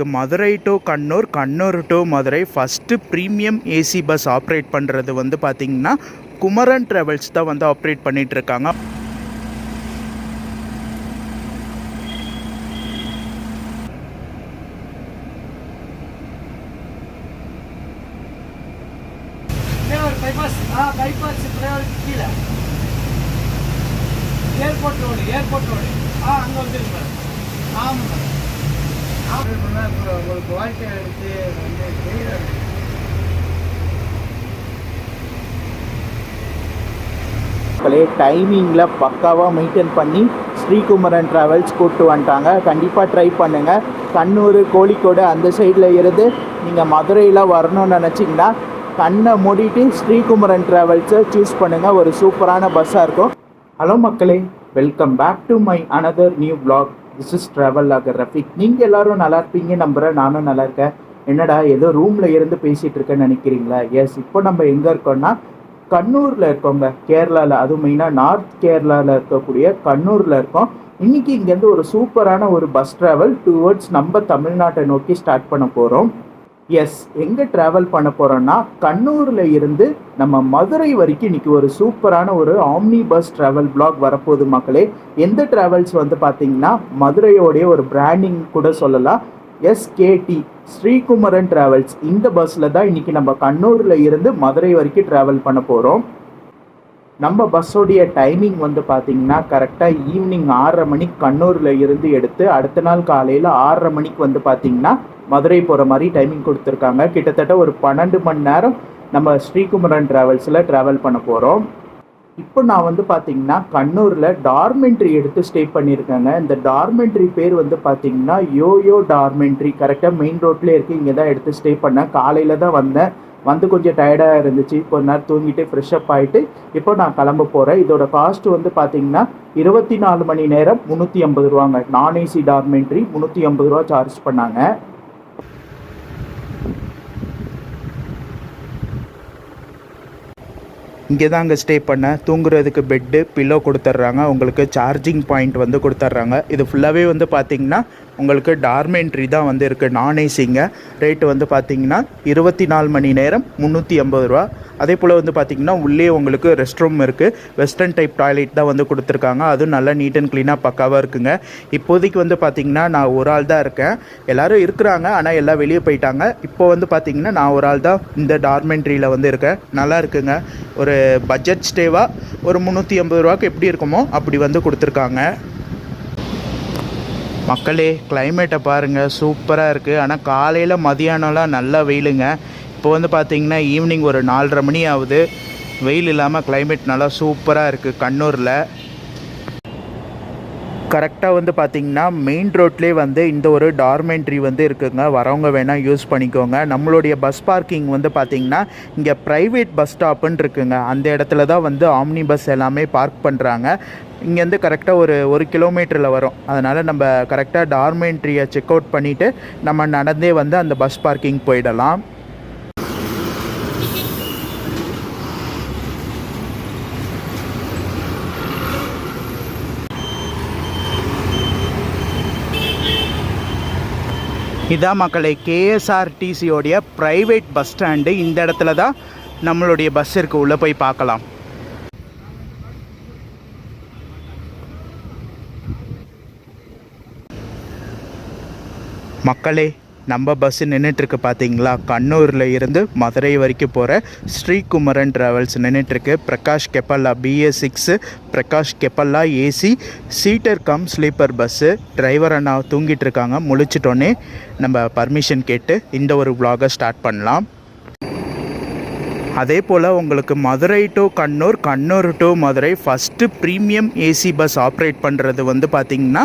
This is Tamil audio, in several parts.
Madurai to Kannur, Kannur to Madurai first premium AC bus operate பண்ணுறது வந்து பார்த்திங்கன்னா குமரன் ட்ராவல்ஸ் தான் வந்து ஆப்ரேட் பண்ணிகிட்ருக்காங்க. ஏர்போர்ட் ரோடு அங்கே வந்துருக்கு. ஆமாம், உங்களுக்கு வாழ்க்கை எடுத்து டைமிங்கில் பக்காவாக மெயின்டைன் பண்ணி ஸ்ரீகுமரன் ட்ராவல்ஸ் கூப்பிட்டு வந்துட்டாங்க. கண்டிப்பாக ட்ரை பண்ணுங்கள். கண்ணூர், கோழிக்கோடு அந்த சைடில் இருந்து நீங்கள் மதுரையில் வரணும்னு நினச்சிங்கன்னா கண்ணை மூடிட்டு ஸ்ரீகுமரன் ட்ராவல்ஸை சூஸ் பண்ணுங்கள். ஒரு சூப்பரான பஸ்ஸாக இருக்கும். ஹலோ மக்களே, welcome back to my another new vlog. This is travel logger Rafiq. நீங்கள் எல்லோரும் நல்லா இருப்பீங்க நம்புகிறேன். நானும் நல்லா இருக்கேன். என்னடா ஏதோ ரூமில் இருந்து பேசிகிட்டு இருக்கேன்னு நினைக்கிறீங்களா? எஸ், இப்போ நம்ம எங்கே இருக்கோம்னா கண்ணூரில் இருக்கோங்க, கேரளாவில். அதுவும் மெயினாக நார்த் கேரளாவில் இருக்கக்கூடிய கண்ணூரில் இருக்கோம். இன்றைக்கி இங்கேருந்து ஒரு சூப்பரான ஒரு பஸ் ட்ராவல் டுவர்ட்ஸ் நம்ம தமிழ்நாட்டை நோக்கி ஸ்டார்ட் பண்ண போகிறோம். எஸ், எங்கே ட்ராவல் பண்ண போகிறோன்னா கண்ணூரில் இருந்து நம்ம மதுரை வரைக்கும் இன்றைக்கி ஒரு சூப்பரான ஒரு ஆம்னி பஸ் ட்ராவல் பிளாக் வரப்போகுது மக்களே. எந்த ட்ராவல்ஸ் வந்து பார்த்திங்கன்னா மதுரையோடைய ஒரு பிராண்டிங் கூட சொல்லலாம். SKD Sri Kumaran travels. இந்த பஸ்ஸில் தான் இன்றைக்கி நம்ம கண்ணூரில் இருந்து மதுரை வரைக்கும் ட்ராவல் பண்ண போகிறோம். நம்ம பஸ்ஸோடைய டைமிங் வந்து பார்த்திங்கன்னா கரெக்டாக ஈவினிங் 6:30 மணிக்கு கண்ணூரில் இருந்து எடுத்து அடுத்த நாள் காலையில் 6:30 மணிக்கு வந்து பார்த்திங்கன்னா மதுரை போகிற மாதிரி டைமிங் கொடுத்துருக்காங்க. கிட்டத்தட்ட ஒரு 12 மணி நேரம் நம்ம ஸ்ரீகுமரன் ட்ராவல்ஸில் ட்ராவல் பண்ண போகிறோம். இப்போ நான் வந்து பார்த்திங்கன்னா கண்ணூரில் டார்மெண்ட்ரி எடுத்து ஸ்டே பண்ணியிருக்கேங்க. இந்த டார்மெண்ட்ரி பேர் வந்து பார்த்திங்கன்னா யோயோ டார்மெண்ட்ரி. கரெக்டாக மெயின் ரோட்லேயே இருக்குது. இங்கே தான் எடுத்து ஸ்டே பண்ணேன். காலையில் தான் வந்தேன். வந்து கொஞ்சம் டயர்டாக இருந்துச்சு. கொஞ்ச நேரம் தூங்கிட்டு ஃப்ரெஷ்அப் ஆகிட்டு இப்போ நான் கிளம்ப போகிறேன். இதோட காஸ்ட் வந்து பார்த்திங்கன்னா 24 மணி நேரம் 350 ரூபாங்க. நான் ஏசி டார்மெண்ட்ரி 350 ரூபா சார்ஜ் பண்ணாங்க. இங்கே தான் அங்கே ஸ்டே பண்ண. தூங்குறதுக்கு பெட்டு, பில்லோ கொடுத்துட்றாங்க. உங்களுக்கு சார்ஜிங் பாயிண்ட் வந்து கொடுத்துட்றாங்க. இது ஃபுல்லாகவே வந்து பார்த்திங்கன்னா உங்களுக்கு டார்மெண்ட்ரி தான் வந்து இருக்குது. நான் ஏசிங்க. ரேட்டு வந்து பார்த்திங்கன்னா 24 மணி நேரம் 350 ரூபா. அதே போல் வந்து பார்த்திங்கன்னா உள்ளே உங்களுக்கு ரெஸ்ட் ரூம் இருக்குது. வெஸ்டர்ன் டைப் டாய்லெட் தான் வந்து கொடுத்துருக்காங்க. அதுவும் நல்லா நீட் அண்ட் க்ளீனாக பக்காவாக இருக்குங்க. இப்போதைக்கு வந்து பார்த்திங்கன்னா நான் ஒரு ஆள் தான் இருக்கேன். எல்லோரும் இருக்கிறாங்க, ஆனால் எல்லாம் வெளியே போயிட்டாங்க. இப்போ வந்து பார்த்திங்கன்னா நான் ஒரு ஆள் தான் இந்த டார்மெண்ட்ரியில் வந்து இருக்கேன். நல்லா இருக்குங்க. ஒரு பட்ஜெட் ஸ்டேவாக ஒரு 350 ரூபாய்க்கு எப்படி இருக்குமோ அப்படி வந்து கொடுத்துருக்காங்க. மக்களே, கிளைமேட்டை பாருங்கள், சூப்பராக இருக்குது. ஆனால் காலையில் மதியானம்லாம் நல்லா வெயிலுங்க. இப்போ வந்து பார்த்திங்கன்னா ஈவினிங் ஒரு 4:30 மணி ஆகுது. வெயில் இல்லாமல் கிளைமேட் நல்லா சூப்பராக இருக்குது கண்ணூரில். கரெக்டாக வந்து பார்த்திங்கன்னா மெயின் ரோட்லேயே வந்து இந்த ஒரு டார்மெண்ட்ரி வந்து இருக்குங்க. வரவங்க வேணால் யூஸ் பண்ணிக்கோங்க. நம்மளுடைய பஸ் பார்க்கிங் வந்து பார்த்திங்கன்னா இங்கே ப்ரைவேட் பஸ் ஸ்டாப்புன்னு இருக்குங்க. அந்த இடத்துல தான் வந்து ஆம்னி பஸ் எல்லாமே பார்க் பண்ணுறாங்க. இங்கேருந்து கரெக்டாக ஒரு கிலோமீட்டரில் வரும். அதனால் நம்ம கரெக்டாக டார்மெண்ட்ரியை செக் அவுட் பண்ணிவிட்டு நம்ம நடந்தே வந்து அந்த பஸ் பார்க்கிங் போயிடலாம். இதான் மக்களை கேஎஸ்ஆர்டிசியோடைய ப்ரைவேட் பஸ் ஸ்டாண்டு. இந்த இடத்துல தான் நம்மளுடைய பஸ் இருக்குது. உள்ளே போய் பார்க்கலாம். மக்களே, நம்ம பஸ்ஸு நின்றுட்டுருக்கு பார்த்தீங்களா? கண்ணூரில் இருந்து மதுரை வரைக்கும் போகிற ஸ்ரீகுமரன் ட்ராவல்ஸ் நின்றுட்டுருக்கு. Prakash Capella BS6 Prakash Capella AC seater cum sleeper bus. Driver அண்ணா தூங்கிட்டு இருக்காங்க. முழிச்சிட்டோன்னே நம்ம பர்மிஷன் கேட்டு இந்த ஒரு vlog-ஐ ஸ்டார்ட் பண்ணலாம். அதே போல் உங்களுக்கு Madurai to Kannur, Kannur to Madurai first premium AC bus operate பண்ணுறது வந்து பார்த்திங்கன்னா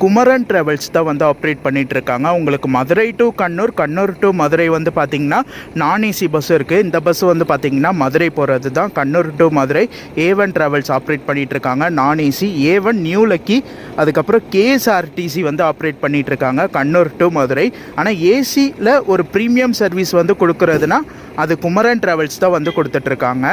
குமரன் ட்ராவல்ஸ் தான் வந்து ஆப்ரேட் பண்ணிகிட்ருக்காங்க. உங்களுக்கு மதுரை டு கண்ணூர், கண்ணூர் டு மதுரை வந்து பார்த்திங்கன்னா நான் ஏசி பஸ் இருக்குது. இந்த பஸ் வந்து பார்த்திங்கன்னா மதுரை போகிறது தான். Kannur to Madurai A1 travels operate பண்ணிகிட்ருக்காங்க. நான் ஏசி A1 நியூ லக்கி. அதுக்கப்புறம் KSRTC வந்து ஆப்ரேட் பண்ணிகிட்ருக்காங்க கண்ணூர் டு மதுரை. ஆனால் ஏசியில் ஒரு ப்ரீமியம் சர்வீஸ் வந்து கொடுக்குறதுனா அது குமரன் ட்ராவல்ஸ் தான் வந்து கொடுத்துட்ருக்காங்க.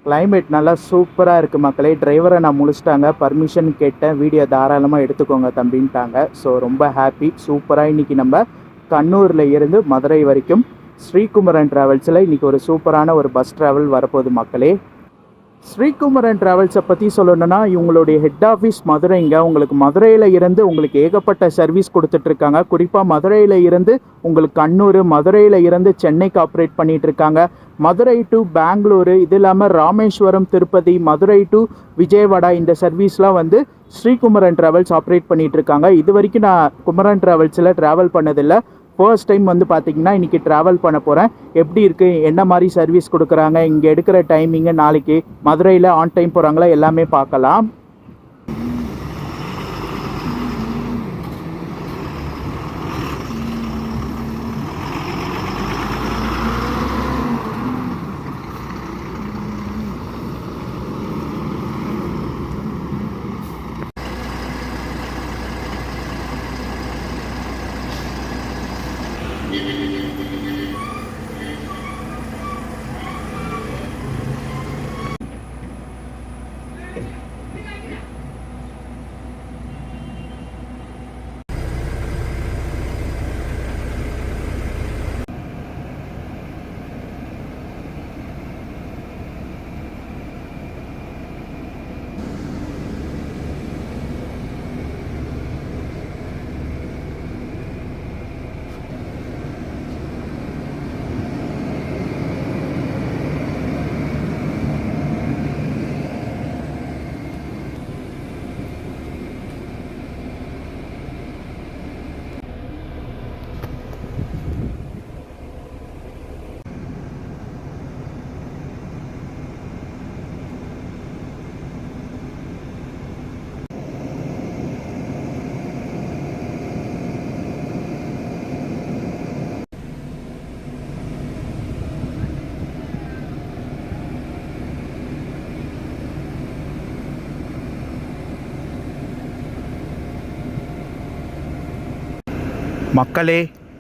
கிளைமேட் நல்லா சூப்பராக இருக்குது மக்களே. டிரைவரை நான் முடிச்சிட்டாங்க, பர்மிஷன் கேட்டேன், வீடியோ தாராளமாக எடுத்துக்கோங்க தம்பின்ட்டாங்க. ஸோ ரொம்ப ஹாப்பி. சூப்பராக இன்றைக்கி நம்ம கண்ணூரில் இருந்து மதுரை வரைக்கும் ஸ்ரீகுமரன் ட்ராவல்ஸில் இன்றைக்கி ஒரு சூப்பரான ஒரு பஸ் ட்ராவல் வரப்போகுது மக்களே. ஸ்ரீகுமரன் ட்ராவல்ஸை பற்றி சொல்லணுன்னா இவங்களுடைய ஹெட் ஆஃபீஸ் மதுரைங்க. உங்களுக்கு மதுரையில் இருந்து உங்களுக்கு ஏகப்பட்ட சர்வீஸ் கொடுத்துட்ருக்காங்க. குறிப்பாக மதுரையில் இருந்து உங்களுக்கு கண்ணூர், மதுரையில் இருந்து சென்னைக்கு ஆப்ரேட் பண்ணிகிட்ருக்காங்க. மதுரை டு பெங்களூரு, இது இல்லாமல் ராமேஸ்வரம், திருப்பதி, மதுரை டு விஜயவாடா, இந்த சர்வீஸ்லாம் வந்து ஸ்ரீகுமரன் ட்ராவல்ஸ் ஆப்ரேட் பண்ணிகிட்ருக்காங்க. இது வரைக்கும் நான் குமரன் ட்ராவல்ஸில் ட்ராவல் பண்ணதில்லை. ஃபர்ஸ்ட் டைம் வந்து பார்த்திங்கன்னா இன்றைக்கி ட்ராவல் பண்ண போகிறேன். எப்படி இருக்குது, என்ன மாதிரி சர்வீஸ் கொடுக்குறாங்க, இங்கே எடுக்கிற டைமிங்கு, நாளைக்கு மதுரையில் ஆன் டைம் போகிறாங்களா, எல்லாமே பார்க்கலாம். மக்களே,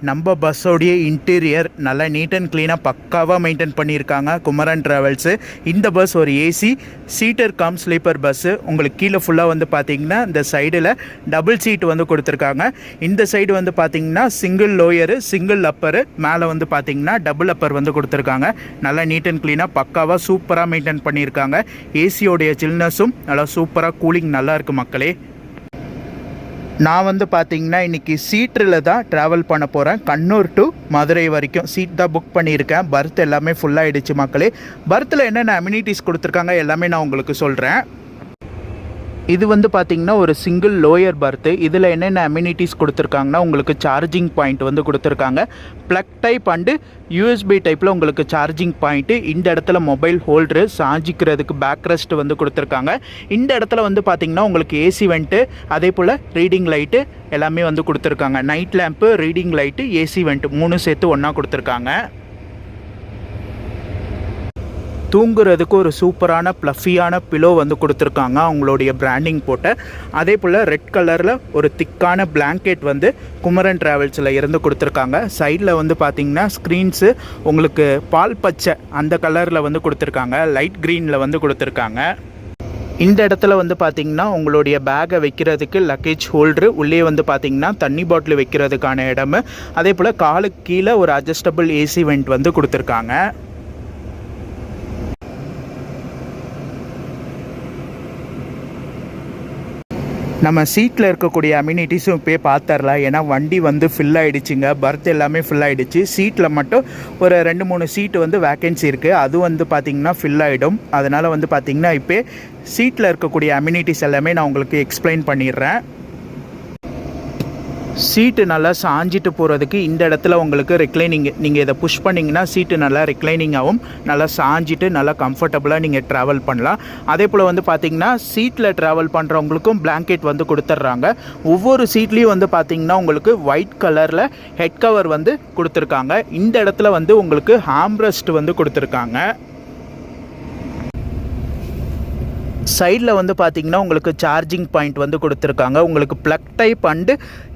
நம்ம பஸ்ஸோடைய இன்டீரியர் நல்லா நீட் அண்ட் க்ளீனாக பக்காவாக மெயின்டைன் பண்ணியிருக்காங்க குமரன் ட்ராவல்ஸு. இந்த பஸ் ஒரு AC seater cum sleeper bus. உங்களுக்கு கீழே ஃபுல்லாக வந்து பார்த்திங்கன்னா இந்த சைடில் டபுள் சீட் வந்து கொடுத்துருக்காங்க. இந்த சைடு வந்து பார்த்திங்கன்னா சிங்கிள் லோயரு, சிங்கிள் அப்பரு, மேலே வந்து பார்த்திங்கன்னா டபுள் அப்பர் வந்து கொடுத்துருக்காங்க. நல்லா நீட் அண்ட் க்ளீனாக பக்காவாக சூப்பராக மெயின்டைன் பண்ணியிருக்காங்க. ஏசியோடைய சில்னஸும் நல்லா சூப்பராக கூலிங் நல்லா இருக்குது மக்களே. நான் வந்து பார்த்திங்கன்னா இன்றைக்கி சீட்டில் தான் ட்ராவல் பண்ண போகிறேன். கண்ணூர் டு மதுரை வரைக்கும் சீட் தான் புக் பண்ணியிருக்கேன். பர்த் எல்லாமே ஃபுல்லாகிடுச்சு மக்களே. பர்த்தில் என்னென்ன அம்யூனிட்டிஸ் கொடுத்துருக்காங்க எல்லாமே நான் உங்களுக்கு சொல்கிறேன். இது வந்து பார்த்திங்கன்னா ஒரு சிங்கிள் லோயர் பர்த்து. இதில் என்னென்ன அம்யூனிட்டிஸ் கொடுத்துருக்காங்கன்னா உங்களுக்கு சார்ஜிங் பாயிண்ட் வந்து கொடுத்துருக்காங்க. ப்ளக் டைப் அண்டு யூஎஸ்பி டைப்பில் உங்களுக்கு சார்ஜிங் பாயிண்ட்டு. இந்த இடத்துல மொபைல் ஹோல்டரு, சாஞ்சிக்கிறதுக்கு பேக் ரெஸ்ட் வந்து கொடுத்துருக்காங்க. இந்த இடத்துல வந்து பார்த்திங்கன்னா உங்களுக்கு ஏசி வெண்ட்டு, அதே போல் ரீடிங் லைட்டு எல்லாமே வந்து கொடுத்துருக்காங்க. Night lamp, reading light, AC vent 3 சேர்த்து ஒன்றா கொடுத்துருக்காங்க. தூங்குறதுக்கு ஒரு சூப்பரான ப்ளஃபியான பிலோ வந்து கொடுத்துருக்காங்க அவங்களுடைய பிராண்டிங் போட்டு. அதே போல் ரெட் கலரில் ஒரு திக்கான பிளாங்கெட் வந்து குமரன் ட்ராவல்ஸில் இருந்து கொடுத்துருக்காங்க. சைடில் வந்து பார்த்திங்கன்னா ஸ்க்ரீன்ஸு உங்களுக்கு பால் பச்சை அந்த கலரில் வந்து கொடுத்துருக்காங்க. லைட் க்ரீனில் வந்து கொடுத்துருக்காங்க. இந்த இடத்துல வந்து பார்த்திங்கன்னா உங்களுடைய பேக்கை வைக்கிறதுக்கு லக்கேஜ் ஹோல்டரு, உள்ளே வந்து பார்த்திங்கன்னா தண்ணி பாட்டில் வைக்கிறதுக்கான இடம், அதே போல் காலுக்கு கீழே ஒரு அட்ஜஸ்டபிள் ஏசி வெண்ட் வந்து கொடுத்துருக்காங்க. நம்ம சீட்டில் இருக்கக்கூடிய அம்யூனிட்டிஸும் இப்போயே பார்த்துடலாம். ஏன்னா வண்டி வந்து ஃபில் ஆகிடுச்சிங்க. பர்த் எல்லாமே ஃபில் ஆகிடுச்சு. சீட்டில் மட்டும் ஒரு 2-3 சீட்டு வந்து வேக்கன்சி இருக்குது. அது வந்து பார்த்திங்கன்னா ஃபில் ஆகிடும். அதனால் வந்து பார்த்திங்கன்னா இப்போ சீட்டில் இருக்கக்கூடிய அம்யூனிட்டிஸ் எல்லாமே நான் உங்களுக்கு எக்ஸ்பிளைன் பண்ணிடுறேன். சீட்டு நல்லா சாஞ்சிட்டு போகிறதுக்கு இந்த இடத்துல உங்களுக்கு ரிக்ளைனிங், நீங்கள் இதை புஷ் பண்ணிங்கன்னா சீட்டு நல்லா ரிக்ளைனிங் ஆகும். நல்லா சாஞ்சிட்டு நல்லா கம்ஃபர்டபுளாக நீங்கள் ட்ராவல் பண்ணலாம். அதே போல் வந்து பார்த்திங்கன்னா சீட்டில் ட்ராவல் பண்ணுறவங்களுக்கும் பிளாங்கெட் வந்து கொடுத்துட்றாங்க. ஒவ்வொரு சீட்லேயும் வந்து பார்த்திங்கன்னா உங்களுக்கு ஒயிட் கலரில் ஹெட் கவர் வந்து கொடுத்துருக்காங்க. இந்த இடத்துல வந்து உங்களுக்கு ஹாம்ரெஸ்ட் வந்து கொடுத்துருக்காங்க. சைடில் வந்து பார்த்திங்கன்னா உங்களுக்கு சார்ஜிங் பாயிண்ட் வந்து கொடுத்துருக்காங்க. உங்களுக்கு ப்ளக் டைப் அண்டு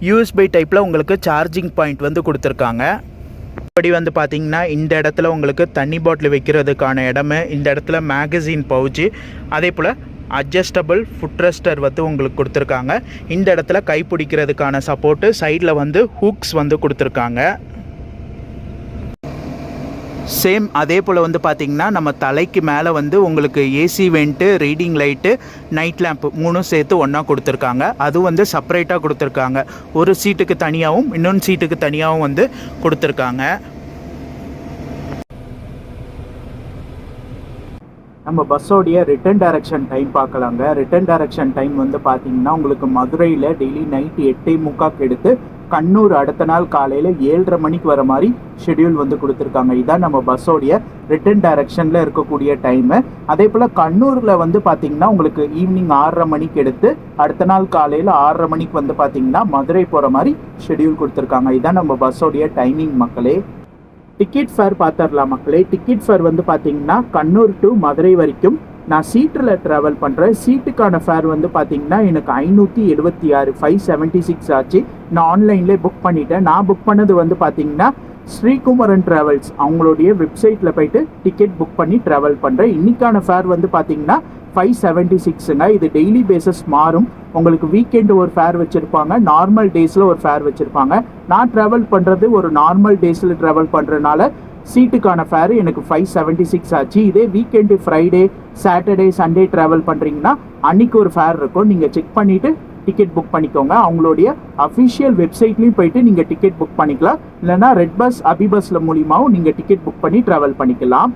யூஎஸ்பி டைப்பில் உங்களுக்கு சார்ஜிங் பாயிண்ட் வந்து கொடுத்துருக்காங்க. இப்படி வந்து பார்த்திங்கன்னா இந்த இடத்துல உங்களுக்கு தண்ணி பாட்டில் வைக்கிறதுக்கான இடமே, இந்த இடத்துல மேகசின் பவுச்சு, அதே போல் அட்ஜஸ்டபிள் ஃபுட் ரெஸ்டர் வந்து உங்களுக்கு கொடுத்துருக்காங்க. இந்த இடத்துல கை பிடிக்கிறதுக்கான சப்போர்ட்டு, சைடில் வந்து ஹூக்ஸ் வந்து கொடுத்துருக்காங்க. சேம் அதே போல் வந்து பார்த்திங்கன்னா நம்ம தலைக்கு மேலே வந்து உங்களுக்கு AC vent, reading light, night lamp 3 சேர்த்து ஒன்றா கொடுத்துருக்காங்க. அது வந்து செப்பரேட்டாக கொடுத்துருக்காங்க. ஒரு சீட்டுக்கு தனியாகவும் இன்னொன்று சீட்டுக்கு தனியாகவும் வந்து கொடுத்துருக்காங்க. நம்ம பஸ்ஸோடைய ரிட்டர்ன் டைரக்ஷன் டைம் பார்க்கலாங்க. ரிட்டர்ன் டைரக்ஷன் டைம் வந்து பார்த்திங்கன்னா உங்களுக்கு மதுரையில் டெய்லி நைட்டு 8:45 எடுத்து கண்ணூர் அடுத்த நாள் காலையில் 7:30 மணிக்கு வர மாதிரி ஷெடியூல் வந்து கொடுத்துருக்காங்க. இதான் நம்ம பஸ்ஸோடைய ரிட்டர்ன் டைரக்ஷனில் இருக்கக்கூடிய டைமு. அதே போல் கண்ணூரில் வந்து பார்த்திங்கன்னா உங்களுக்கு ஈவினிங் 6:30 மணிக்கு எடுத்து அடுத்த நாள் காலையில் 6:30 மணிக்கு வந்து பார்த்திங்கன்னா மதுரை போகிற மாதிரி ஷெடியூல் கொடுத்துருக்காங்க. இதான் நம்ம பஸ்ஸோடைய டைமிங் மக்களே. டிக்கெட் ஃபேர் பார்த்துடலாம் மக்களே. டிக்கெட் ஃபேர் வந்து பார்த்திங்கன்னா கண்ணூர் டு மதுரை வரைக்கும் நான் சீட்டில் ட்ராவல் பண்ணுறேன். சீட்டுக்கான ஃபேர் வந்து பார்த்திங்கன்னா எனக்கு 576 576 ஆச்சு. நான் ஆன்லைன்லேயே புக் பண்ணிட்டேன். நான் புக் பண்ணது வந்து பார்த்திங்கன்னா ஸ்ரீகுமரன் ட்ராவல்ஸ் அவங்களுடைய வெப்சைட்டில் போய்ட்டு டிக்கெட் புக் பண்ணி ட்ராவல் பண்ணுறேன். இன்றைக்கான ஃபேர் வந்து பார்த்திங்கன்னா 576ங்க. இது டெய்லி பேஸஸ் மாறும். உங்களுக்கு வீக்கெண்டு ஒரு ஃபேர் வச்சுருப்பாங்க, நார்மல் டேஸில் ஒரு ஃபேர் வச்சுருப்பாங்க. நான் ட்ராவல் பண்ணுறது ஒரு நார்மல் டேஸில் ட்ராவல் பண்ணுறதுனால சீட்டுக்கான ஃபேர் எனக்கு 576 ஆச்சு. இதே weekend Friday, Saturday, Sunday travel பண்ணுறீங்கன்னா அன்றைக்கி ஒரு ஃபேர் இருக்கும். நீங்கள் செக் பண்ணிவிட்டு டிக்கெட் புக் பண்ணிக்கோங்க. அவங்களுடைய அஃபிஷியல் வெப்சைட்லேயும் போயிட்டு நீங்கள் டிக்கெட் புக் பண்ணிக்கலாம். இல்லைனா ரெட் பஸ், அபிபஸில் மூலியமாகவும் நீங்கள் டிக்கெட் புக் பண்ணி ட்ராவல் பண்ணிக்கலாம்.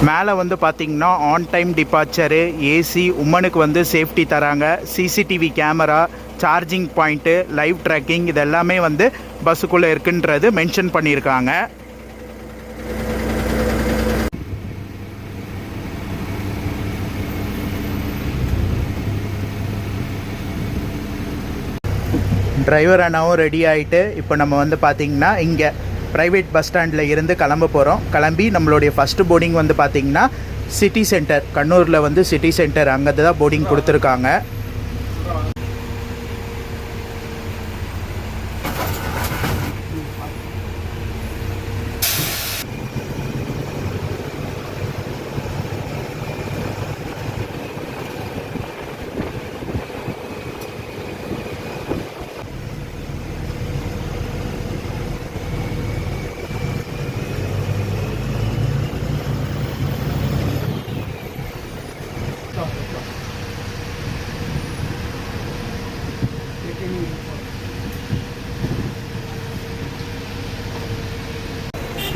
மேலே வந்து பார்த்திங்கன்னா ஆன் டைம் டிபார்ச்சரு, ஏசி, உமனுக்கு வந்து சேஃப்டி தராங்க, CCTV camera, charging point, live tracking, இது எல்லாமே வந்து பஸ்ஸுக்குள்ளே இருக்குன்றது மென்ஷன் பண்ணியிருக்காங்க. டிரைவர் அண்ணாவும் ரெடி ஆகிட்டு இப்போ நம்ம வந்து பார்த்திங்கன்னா இங்கே ப்ரைவேட் பஸ் ஸ்டாண்டில் இருந்து கிளம்ப போகிறோம். கிளம்பி நம்மளுடைய ஃபஸ்ட்டு போர்டிங் வந்து பார்த்திங்கன்னா சிட்டி சென்டர், கண்ணூரில் வந்து சிட்டி சென்டர், அங்கே தான் போர்டிங் கொடுத்துருக்காங்க.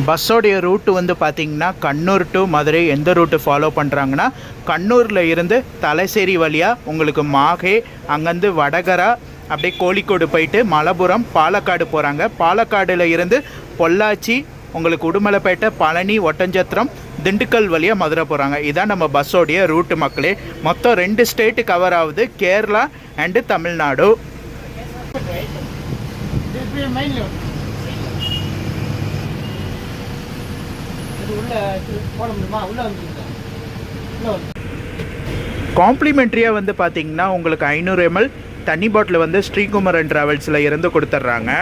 பஸ்ஸோடைய ரூட்டு வந்து பார்த்திங்கன்னா கண்ணூர் டு மதுரை எந்த ரூட்டு ஃபாலோ பண்ணுறாங்கன்னா கண்ணூரில் இருந்து தலைசேரி வழியாக உங்களுக்கு மாஹே, அங்கேருந்து வடகரா, அப்படியே கோழிக்கோடு போயிட்டு மலப்புரம், பாலக்காடு போகிறாங்க. பாலக்காடில் இருந்து பொள்ளாச்சி, உங்களுக்கு உடுமலைப்பேட்டை, பழனி, ஒட்டஞ்சத்திரம், திண்டுக்கல் வழியாக மதுரை போகிறாங்க. இதான் நம்ம பஸ்ஸோடைய ரூட்டு மக்களே. மொத்தம் 2 ஸ்டேட்டு கவர் ஆகுது, கேரளா அண்டு தமிழ்நாடு. காம்ப்ளிமெண்ட்ரியாக வந்து பார்த்திங்கன்னா உங்களுக்கு 500 ml தண்ணி பாட்டில் வந்து ஸ்ரீகுமரன் ட்ராவல்ஸில் இருந்து கொடுத்துட்றாங்க.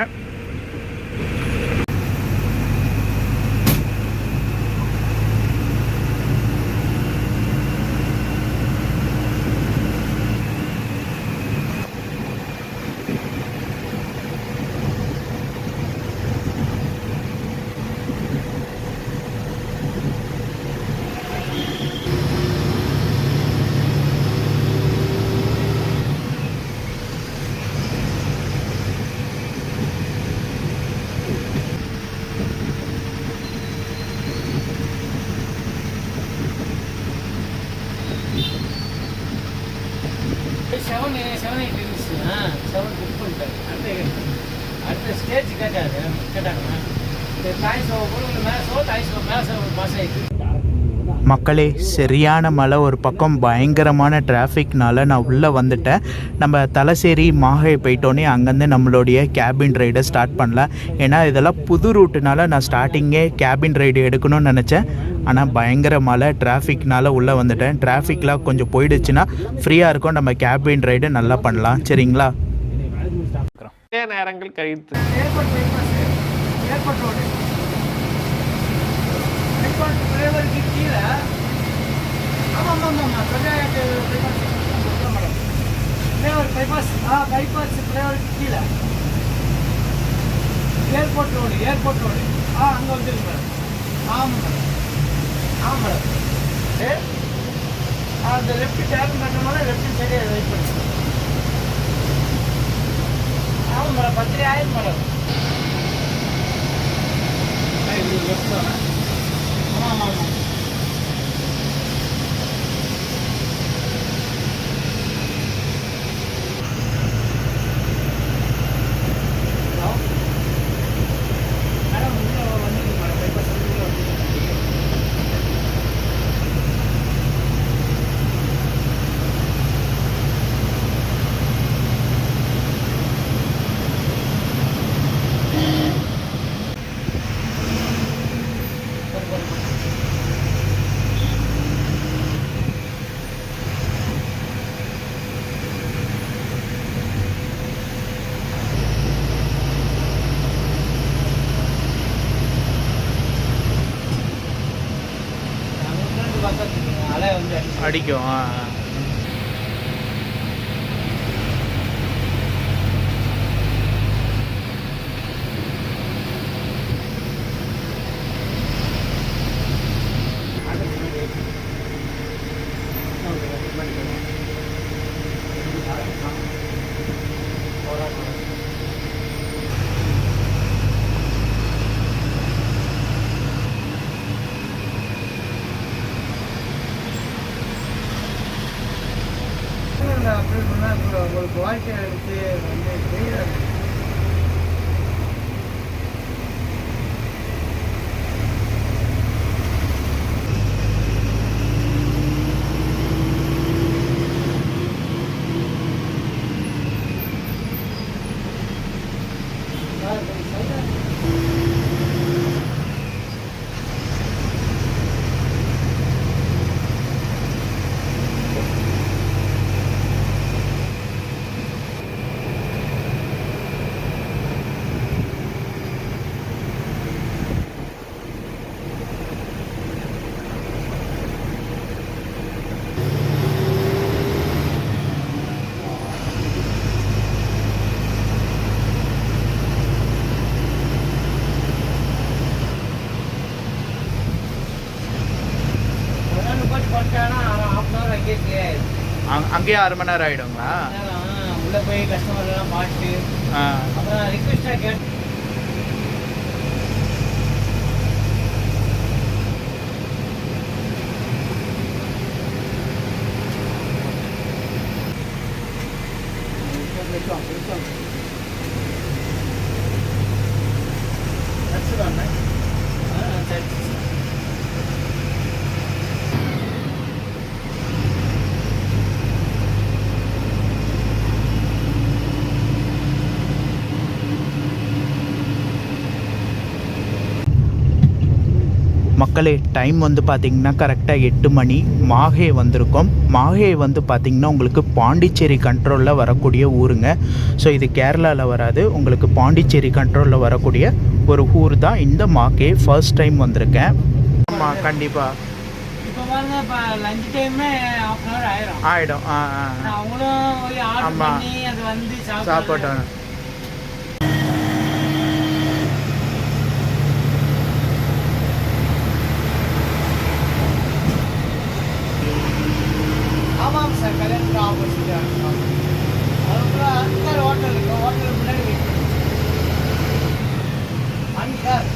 அடுத்த ஸ்டேஜ் கேட்டாங்க மக்களே, சரியான மழை, ஒரு பக்கம் பயங்கரமான டிராஃபிக்னால நான் உள்ளே வந்துட்டேன். நம்ம தலைசேரி மாஹே போயிட்டோன்னே அங்கேருந்து நம்மளுடைய கேபின் ரைடை ஸ்டார்ட் பண்ணலாம். ஏன்னா இதெல்லாம் புது ரூட்டுனால நான் ஸ்டார்டிங்கே கேபின் ரைடு எடுக்கணும்னு நினச்சேன். ஆனால் பயங்கர மழை, டிராஃபிக்னால உள்ளே வந்துட்டேன். டிராஃபிக்லாம் கொஞ்சம் போயிடுச்சுன்னா ஃப்ரீயாக இருக்கும், நம்ம கேபின் ரைடு நல்லா பண்ணலாம். சரிங்களா? அதுக்கு ஸ்டாப் நிறைய நேரங்கள் கழித்து airport bypass airport road airport ஃப்ளைஓவருக்கு கீழே ஆமாம் ஆமாம் ஆமாம் panchayat bypass madam flyover bypass bypass ஃப்ளைஓவருக்கு கீழே ஏர்போர்ட் ரோடு அங்கே வந்துருக்கு மேடம் ஆமாம் மேடம் ஆமாம் மேடம் அந்த லெஃப்ட் டேர்ன் பண்ணோம்னா லெஃப்ட் சைடே வெயிட் பண்ணுங்க ஆமாம் மேடம் 10 ஆயிரம் மேடம் இது லெஃப்ட் தானே ஆமாம் ஆமாம் ஹலோ மேடம் உள்ளே வந்துருக்கு மேடம் பைபாஸ் உள்ளே வந்துருக்கு அலை வந்து அடிக்கும். அப்படி சொன்னால் உங்களுக்கு வாழ்க்கை எடுத்து வந்து தெரியாது அங்கேயே 6 மணி நேரம் ஆகிடுங்களா? உள்ளே போய் கஸ்டமர்லாம் பார்த்து அப்புறம் ரிக்வெஸ்ட்டாக கேட்டு மக்களே டைம் வந்து பார்த்திங்கன்னா கரெக்டாக 8 மணி. மாஹே வந்திருக்கோம். மாஹே வந்து பார்த்திங்கன்னா உங்களுக்கு பாண்டிச்சேரி கண்ட்ரோலில் வரக்கூடிய ஊருங்க. ஸோ இது கேரளாவில் வராது, உங்களுக்கு பாண்டிச்சேரி கண்ட்ரோலில் வரக்கூடிய ஒரு ஊர் தான் இந்த மாஹே. ஃபர்ஸ்ட் டைம் வந்திருக்கேன். ஆமாம் கண்டிப்பாக. இப்போ பாருங்க, இப்போ லஞ்ச் டைமே ½ hour ஆகிடும். அவங்களும் போய் ஆர்டர் பண்ணி அது வந்து சாப்பிட்டோம். ஆமாம் சார், கல்யாணத்துக்கு ஆப்போசிட் அதுக்குள்ள அந்த ஹோட்டல் இருக்கு. ஹோட்டலுக்கு முன்னாடி வெயிட் பண்ணி சார்.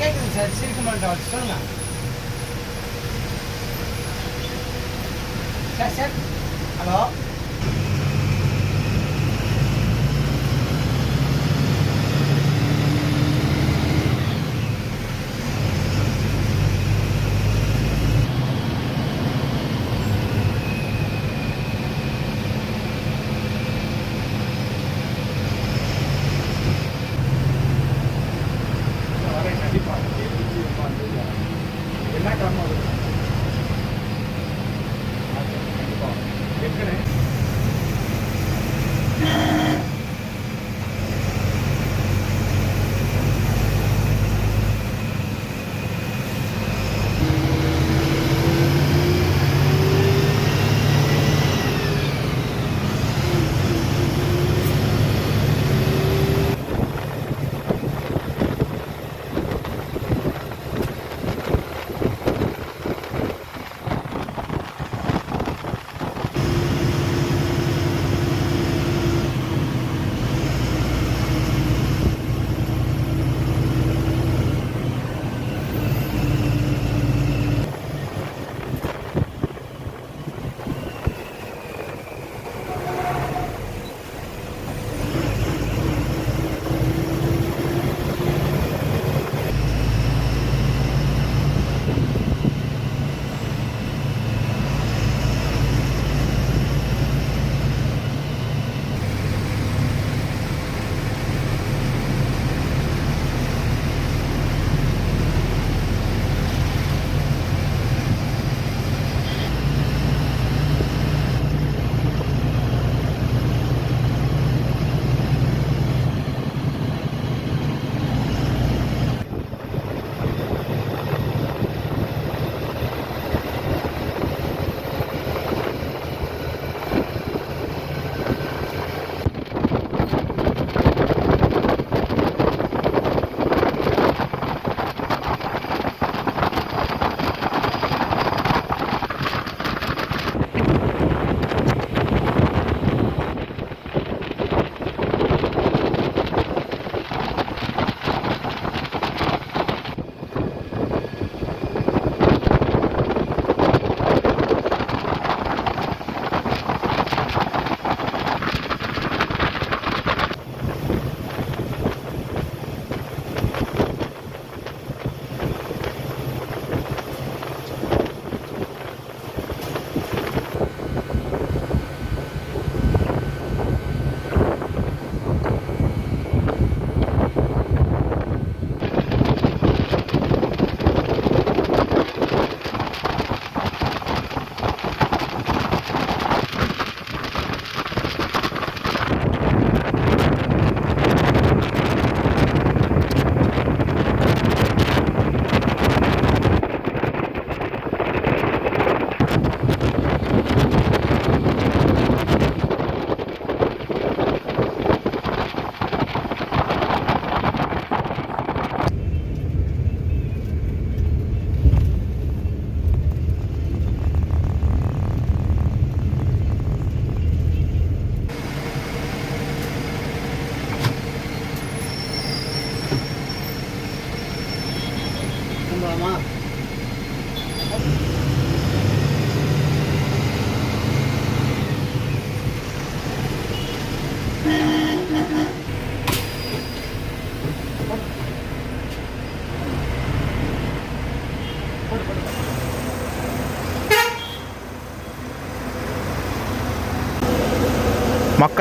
கேட்குது சார், சிரிக்க மாட்டேன் சொல்லுங்க சார். சார் ஹலோ, என்ன காரணம்? கண்டிப்பாக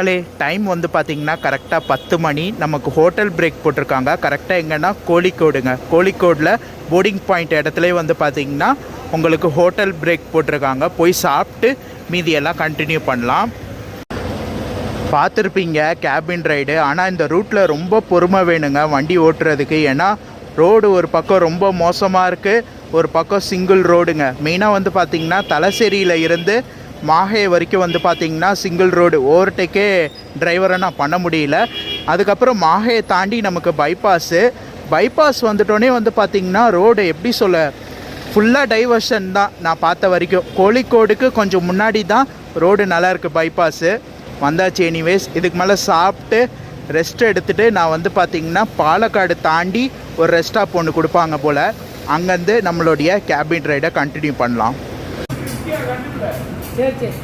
மக்களே டைம் வந்து பார்த்திங்கன்னா கரெக்டாக 10 மணி. நமக்கு ஹோட்டல் பிரேக் போட்டிருக்காங்க. கரெக்டாக எங்கன்னா கோழிக்கோடுங்க. கோழிக்கோடில் போர்டிங் பாயிண்ட் இடத்துலேயே வந்து பார்த்திங்கன்னா உங்களுக்கு ஹோட்டல் பிரேக் போட்டிருக்காங்க. போய் சாப்பிட்டு மீதியெல்லாம் கண்டினியூ பண்ணலாம். பார்த்துருப்பீங்க கேபின் ரைடு. ஆனால் இந்த ரூட்டில் ரொம்ப பொறுமை வேணுங்க வண்டி ஓட்டுறதுக்கு. ஏன்னா ரோடு ஒரு பக்கம் ரொம்ப மோசமாக இருக்குது, ஒரு பக்கம் சிங்கிள் ரோடுங்க. மெயினாக வந்து பார்த்திங்கன்னா தலசேரியில் இருந்து மாஹே வரைக்கும் வந்து பார்த்திங்கன்னா சிங்கிள் ரோடு. ஓவர்டேக்கே டிரைவரை நான் பண்ண முடியல. அதுக்கப்புறம் மாஹே தாண்டி நமக்கு பைபாஸ் வந்துட்டோன்னே வந்து பார்த்திங்கன்னா ரோடு எப்படி சொல்ல ஃபுல்லாக டைவர்ஷன் தான் நான் பார்த்த வரைக்கும். கோழிக்கோடுக்கு கொஞ்சம் முன்னாடி தான் ரோடு நல்லாயிருக்கு. பைபாஸு வந்தாச்சு. எனிவேஸ் இதுக்கு மேலே சாப்பிட்டு ரெஸ்ட் எடுத்துகிட்டு நான் வந்து பார்த்திங்கன்னா பாலக்காடு தாண்டி ஒரு ரெஸ்ட் ஸ்டாப் ஒன்று கொடுப்பாங்க போல். அங்கேருந்து நம்மளுடைய கேபின் ரைடை கண்டினியூ பண்ணலாம். சரி சரி.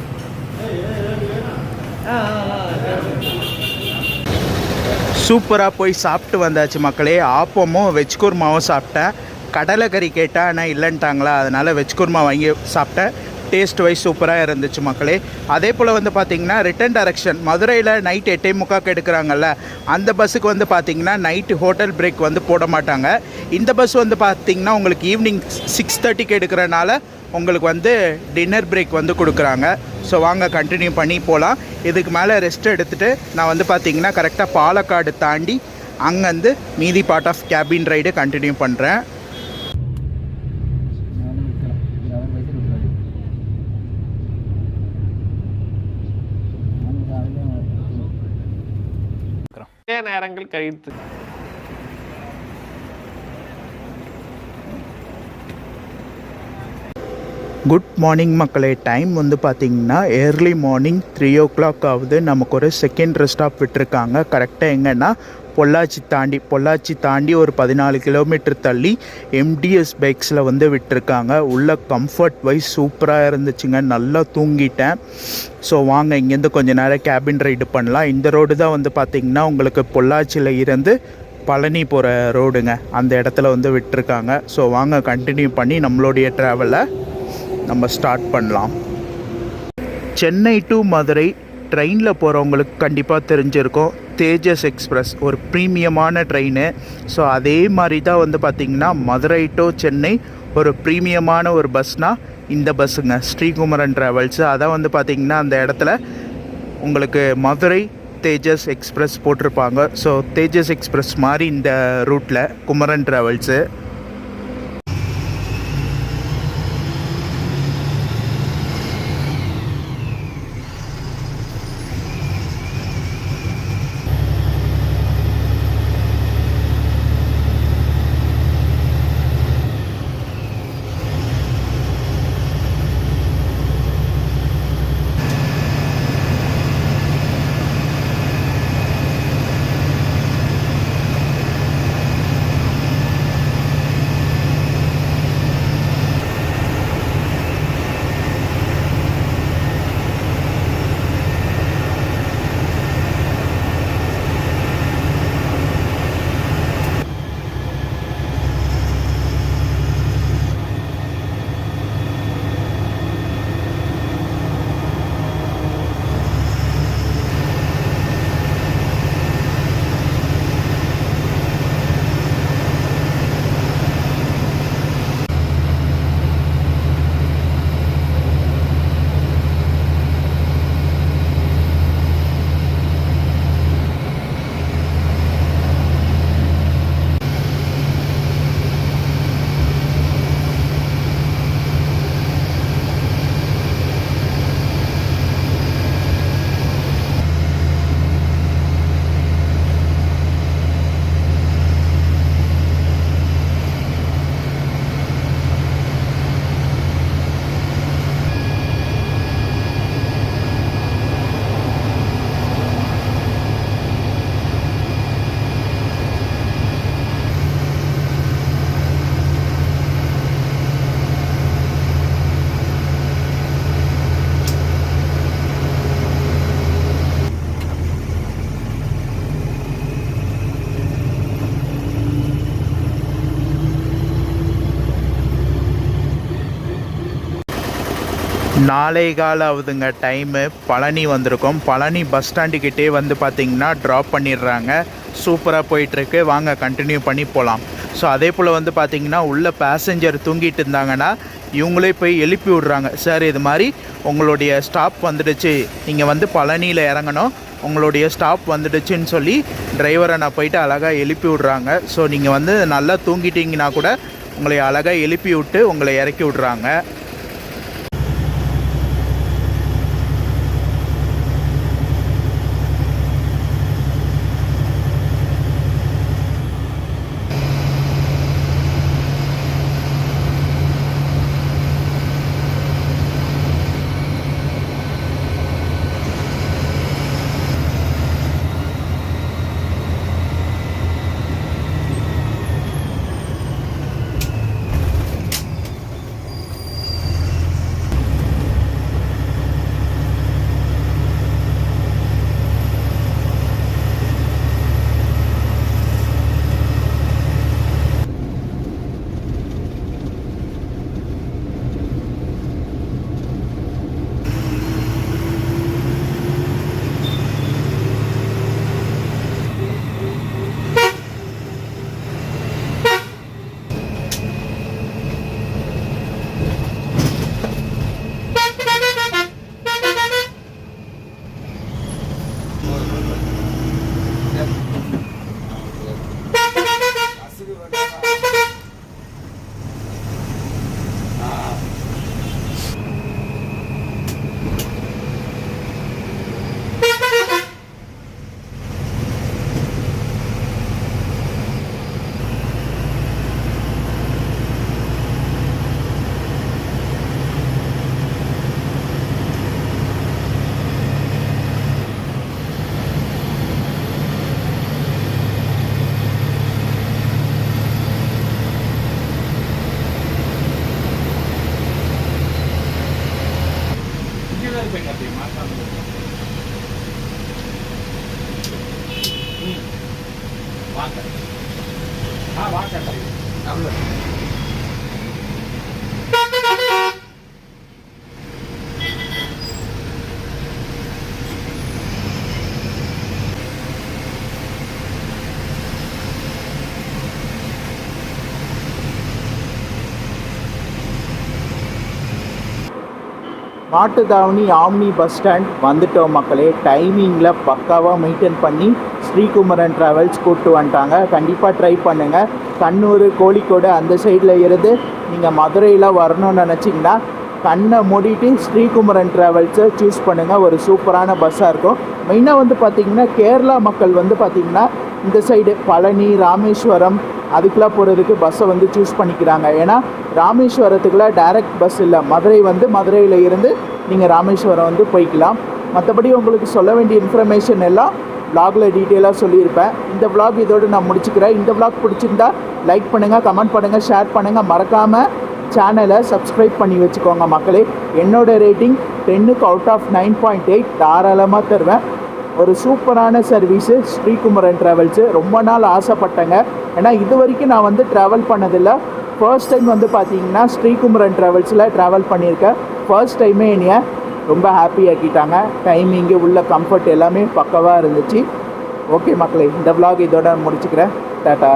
சூப்பராக போய் சாப்பிட்டு வந்தாச்சு மக்களே. ஆப்பமும் வெஜ் குருமாவும் சாப்பிட்டேன். கடலைக்கறி கேட்டால் ஆனால் இல்லைன்ட்டாங்களா, அதனால் வெஜ் குருமா வாங்கி சாப்பிட்டேன். டேஸ்ட் வைஸ் சூப்பராக இருந்துச்சு மக்களே. அதே போல் வந்து பார்த்திங்கன்னா ரிட்டன் டைரக்ஷன் மதுரையில் நைட் 8:45 எடுக்கிறாங்கல்ல, அந்த பஸ்ஸுக்கு வந்து பார்த்திங்கன்னா நைட்டு ஹோட்டல் பிரேக் வந்து போட மாட்டாங்க. இந்த பஸ் வந்து பார்த்திங்கன்னா உங்களுக்கு ஈவினிங் 6:30 எடுக்கிறனால உங்களுக்கு வந்து டின்னர் பிரேக் வந்து கொடுக்குறாங்க. ஸோ வாங்க கண்டினியூ பண்ணி போகலாம். இதுக்கு மேலே ரெஸ்ட் எடுத்துகிட்டு நான் வந்து பார்த்திங்கன்னா கரெக்டாக பாலக்காடு தாண்டி அங்கேருந்து மீதி part of cabin ride continue பண்ணுறேன். நேரங்கள் கழித்து குட் மார்னிங் மக்களே. டைம் வந்து பார்த்திங்கன்னா ஏர்லி மார்னிங் 3 o'clock ஆகுது. நமக்கு ஒரு செகண்ட் ரெஸ்ட் ஸ்டாப் விட்டுருக்காங்க. கரெக்டாக எங்கன்னா பொள்ளாச்சி தாண்டி ஒரு 14 கிலோமீட்டர் தள்ளி MDS பைக்ஸில் வந்து விட்டுருக்காங்க. உள்ள கம்ஃபர்ட் வைஸ் சூப்பராக இருந்துச்சுங்க. நல்லா தூங்கிட்டேன். ஸோ வாங்க இங்கேருந்து கொஞ்சம் நேரம் கேபின் ரைடு பண்ணலாம். இந்த ரோடு தான் வந்து பார்த்திங்கன்னா உங்களுக்கு பொள்ளாச்சியில் இருந்து பழனி போகிற ரோடுங்க. அந்த இடத்துல வந்து விட்டுருக்காங்க. ஸோ வாங்க கண்டினியூ பண்ணி நம்மளுடைய ட்ராவலை நம்ம ஸ்டார்ட் பண்ணலாம். சென்னை டு மதுரை ட்ரெயினில் போகிறவங்களுக்கு கண்டிப்பாக தெரிஞ்சிருக்கும். தேஜஸ் எக்ஸ்பிரஸ் ஒரு ப்ரீமியமான ட்ரெயின். ஸோ அதே மாதிரி தான் வந்து பார்த்திங்கன்னா மதுரை டு சென்னை ஒரு ப்ரீமியமான ஒரு பஸ்னால் இந்த பஸ்ஸுங்க, ஸ்ரீகுமரன் ட்ராவல்ஸு. அதான் வந்து பார்த்திங்கன்னா அந்த இடத்துல உங்களுக்கு மதுரை தேஜஸ் எக்ஸ்பிரஸ் போட்டிருப்பாங்க. ஸோ தேஜஸ் எக்ஸ்பிரஸ் மாதிரி இந்த ரூட்டில் குமரன் ட்ராவல்ஸு. 4:15 ஆகுதுங்க டைமு. பழனி வந்திருக்கோம். பழனி பஸ் ஸ்டாண்டுக்கிட்டே வந்து பார்த்திங்கன்னா ட்ராப் பண்ணிடுறாங்க. சூப்பராக போயிட்டுருக்கு. வாங்க கண்டினியூ பண்ணி போகலாம். ஸோ அதே போல் வந்து பார்த்திங்கன்னா உள்ள பேசஞ்சர் தூங்கிட்டு இருந்தாங்கன்னா இவங்களே போய் எழுப்பி விட்றாங்க. சார் இது மாதிரி உங்களுடைய ஸ்டாப் வந்துடுச்சு, நீங்கள் வந்து பழனியில் இறங்கணும், உங்களுடைய ஸ்டாப் வந்துடுச்சுன்னு சொல்லி டிரைவரை நான் போயிட்டு அழகாக எழுப்பி விட்றாங்க. ஸோ நீங்கள் வந்து நல்லா தூங்கிட்டீங்கன்னா கூட உங்களை அழகாக எழுப்பி விட்டு உங்களை இறக்கி விட்றாங்க. மாட்டுத்தாவணி ஆம்னி பஸ் ஸ்டாண்ட் வந்துட்டோம் மக்களே. டைமிங்கில் பக்காவாக மெயின்டைன் பண்ணி ஸ்ரீகுமரன் ட்ராவல்ஸ் கூப்பிட்டு வந்துட்டாங்க. கண்டிப்பாக ட்ரை பண்ணுங்கள். கண்ணூர் கோழிக்கோடு அந்த சைடில் இருந்து நீங்கள் மதுரையில் வரணும்னு நினச்சிங்கன்னா கண்ணை மூடிட்டு ஸ்ரீகுமரன் ட்ராவல்ஸை சூஸ் பண்ணுங்கள். ஒரு சூப்பரான பஸ்ஸாக இருக்கும். மெயினாக வந்து பார்த்திங்கன்னா கேரளா மக்கள் வந்து பார்த்திங்கன்னா இந்த சைடு பழனி ராமேஸ்வரம் அதுக்கெலாம் போகிறதுக்கு பஸ்ஸை வந்து சூஸ் பண்ணிக்கிறாங்க. ஏன்னா ராமேஸ்வரத்துக்குலாம் டைரக்ட் பஸ் இல்லை. மதுரை வந்து மதுரையில் இருந்து நீங்கள் ராமேஸ்வரம் வந்து போய்க்கலாம். மற்றபடி உங்களுக்கு சொல்ல வேண்டிய இன்ஃபர்மேஷன் எல்லாம் vlogல டீட்டெயிலாக சொல்லியிருப்பேன். இந்த vlog இதோடு நான் முடிச்சுக்கிறேன். இந்த vlog பிடிச்சிருந்தா லைக் பண்ணுங்கள், கமெண்ட் பண்ணுங்கள், ஷேர் பண்ணுங்கள். மறக்காமல் சேனலை சப்ஸ்கிரைப் பண்ணி வச்சுக்கோங்க மக்களே. என்னோடய ரேட்டிங் 10க்கு அவுட் ஆஃப் 9.8 தாராளமாக தருவேன். ஒரு சூப்பரான சர்வீஸு ஸ்ரீகுமரன் ட்ராவல்ஸு. ரொம்ப நாள் ஆசைப்பட்டேங்க. ஏன்னா இது வரைக்கும் நான் வந்து ட்ராவல் பண்ணதில்லை. ஃபர்ஸ்ட் டைம் வந்து பார்த்தீங்கன்னா ஸ்ரீகுமரன் ட்ராவல்ஸில் ட்ராவல் பண்ணியிருக்கேன். ஃபர்ஸ்ட் டைமே என்னைய ரொம்ப ஹாப்பி ஆக்கிட்டாங்க. டைமிங்கு உள்ள கம்ஃபர்ட் எல்லாமே பக்கவாக இருந்துச்சு. ஓகே மக்களே, இந்த vlog இதோட முடிச்சுக்கிறேன். டாட்டா.